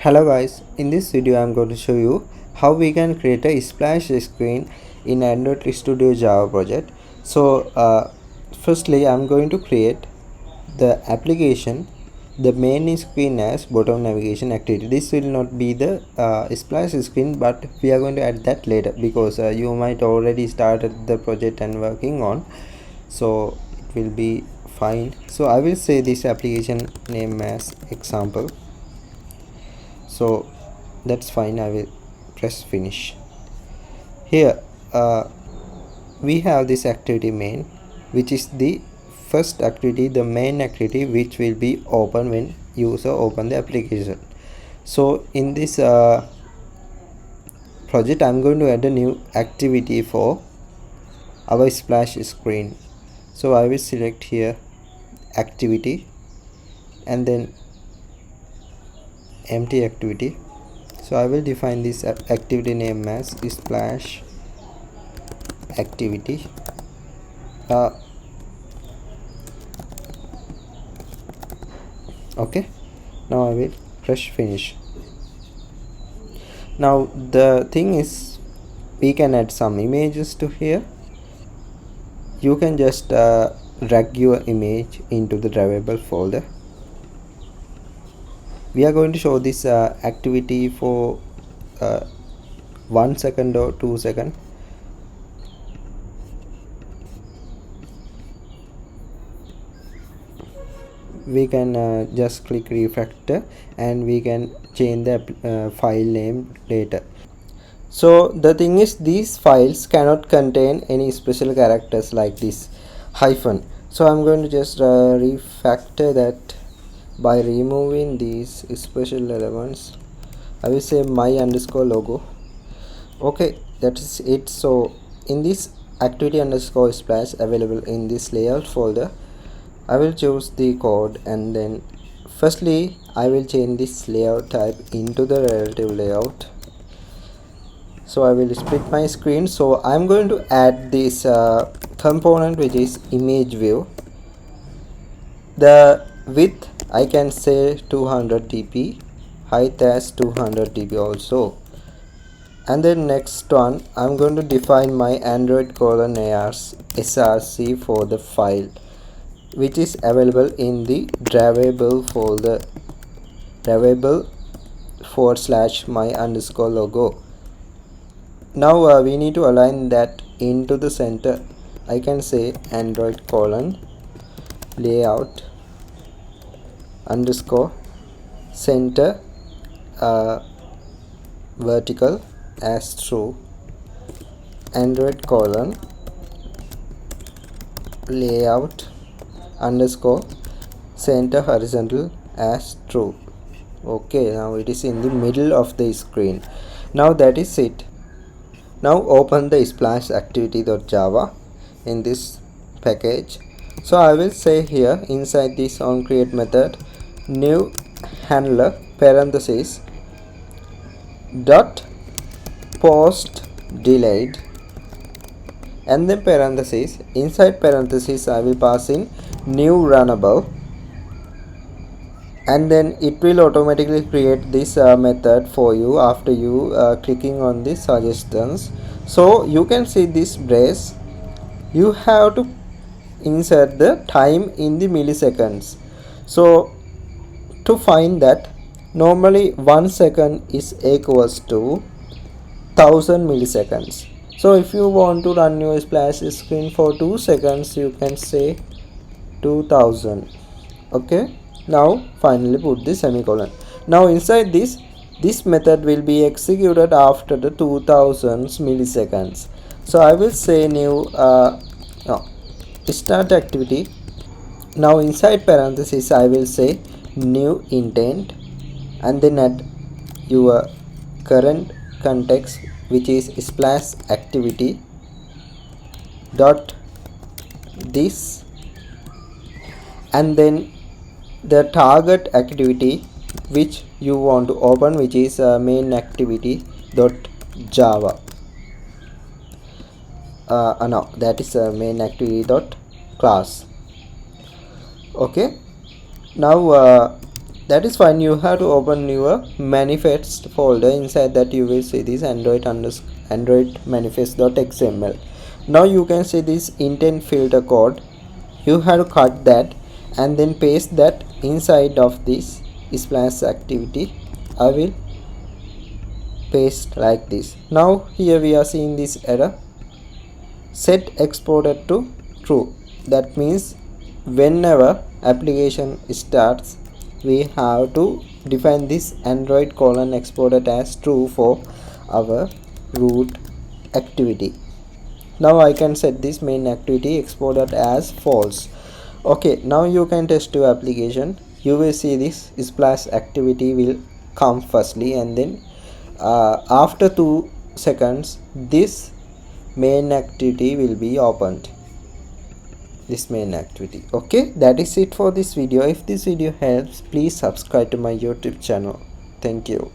Hello guys, in this video I am going to show you how we can create a splash screen in Android Studio Java project. Firstly I am going to create the application, the main screen as bottom navigation activity. This will not be the splash screen, but we are going to add that later because you might already started the project and working on, so it will be fine. So I will say this application name as example, so that's fine. I will press finish. Here we have this activity main, which is the first activity, the main activity, which will be open when user open the application. So in this project I'm going to add a new activity for our splash screen. So I will select here activity and then empty activity. So I will define this activity name as splash activity. Okay, now I will press finish. Now the thing is, we can add some images to here. You can just drag your image into the drivable folder. We are going to show this activity for 1 second or 2 seconds. We can just click refactor and we can change the file name later. So the thing is, these files cannot contain any special characters like this hyphen. So I'm going to just refactor that by removing these special elements. I will say my underscore logo. Okay, that is it. So in this activity underscore splash available in this layout folder, I will choose the code, and then firstly I will change this layout type into the relative layout. So I will split my screen. So I'm going to add this component, which is image view. The width I can say 200 dp, height as 200 dp also. And then next one, I'm going to define my Android:ARS src for the file, which is available in the drivable folder, drivable / my underscore logo. Now we need to align that into the center. I can say Android: layout underscore center vertical as true, Android: layout underscore center horizontal as true. Okay, now it is in the middle of the screen. Now that is it. Now open the splash activity.java in this package. So I will say here inside this onCreate method, new handler parenthesis dot post delayed, and then parenthesis, inside parenthesis I will pass in new runnable, and then it will automatically create this method for you after you clicking on the suggestions. So you can see this brace, you have to insert the time in the milliseconds. So to find that, normally 1 second is equals to 1000 milliseconds. So if you want to run your splash screen for 2 seconds, you can say 2000. Okay, now finally put the semicolon. Now inside this method will be executed after the 2000 milliseconds. So I will say new start activity. Now inside parenthesis I will say new intent, and then add your current context, which is splash activity dot this, and then the target activity which you want to open, which is main activity dot java. No, that is main activity dot class. Okay, now That is fine. You have to open your manifest folder. Inside that you will see this android manifest.xml. Now you can see this intent filter code. You have to cut that and then paste that inside of this splash activity. I will paste like this. Now here we are seeing this error, set exported to true. That means whenever application starts, we have to define this android colon exported as true for our root activity. Now I can set this main activity exported as false. Okay, now you can test your application. You will see this splash activity will come firstly, and then after 2 seconds this main activity will be opened, this main activity. Okay, that is it for this video. If this video helps, please subscribe to my YouTube channel. Thank you.